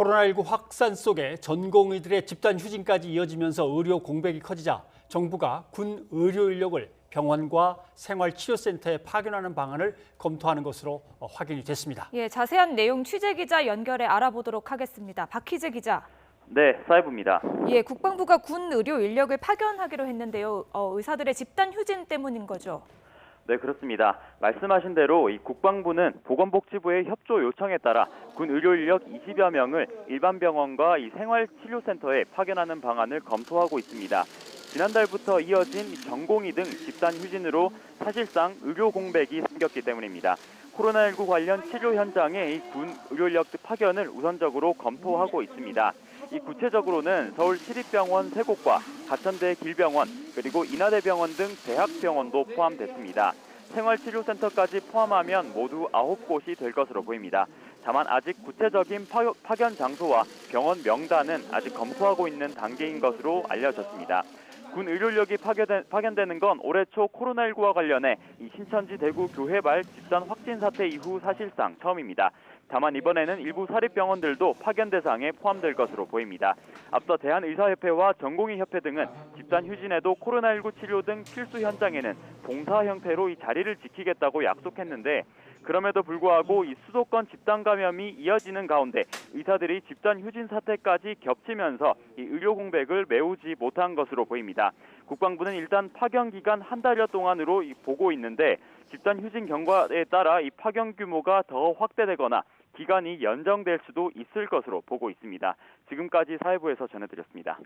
코로나19 확산 속에 전공의들의 집단 휴진까지 이어지면서 의료 공백이 커지자 정부가 군 의료 인력을 병원과 생활치료센터에 파견하는 방안을 검토하는 것으로 확인이 됐습니다. 예, 자세한 내용 취재 기자 연결해 알아보도록 하겠습니다. 박희재 기자. 네, 사회부입니다. 예, 국방부가 군 의료 인력을 파견하기로 했는데요. 의사들의 집단 휴진 때문인 거죠? 네, 그렇습니다. 말씀하신 대로 이 국방부는 보건복지부의 협조 요청에 따라 군 의료 인력 20여 명을 일반 병원과 이 생활치료센터에 파견하는 방안을 검토하고 있습니다. 지난달부터 이어진 전공의 등 집단 휴진으로 사실상 의료 공백이 생겼기 때문입니다. 코로나19 관련 치료 현장에 이 군 의료 인력 파견을 우선적으로 검토하고 있습니다. 이 구체적으로는 서울 시립병원 3곳과 가천대 길병원 그리고 인하대병원 등 대학병원도 포함됐습니다. 생활치료센터까지 포함하면 모두 9곳이 될 것으로 보입니다. 다만 아직 구체적인 파견 장소와 병원 명단은 아직 검토하고 있는 단계인 것으로 알려졌습니다. 군 의료인력이 파견되는 건 올해 초 코로나19와 관련해 이 신천지 대구 교회발 집단 확진 사태 이후 사실상 처음입니다. 다만 이번에는 일부 사립병원들도 파견 대상에 포함될 것으로 보입니다. 앞서 대한의사협회와 전공의협회 등은 집단 휴진에도 코로나19 치료 등 필수 현장에는 봉사 형태로 이 자리를 지키겠다고 약속했는데 그럼에도 불구하고 이 수도권 집단 감염이 이어지는 가운데 의사들이 집단 휴진 사태까지 겹치면서 이 의료 공백을 메우지 못한 것으로 보입니다. 국방부는 일단 파견 기간 한 달여 동안으로 보고 있는데 집단 휴진 경과에 따라 이 파견 규모가 더 확대되거나 기간이 연장될 수도 있을 것으로 보고 있습니다. 지금까지 사회부에서 전해드렸습니다.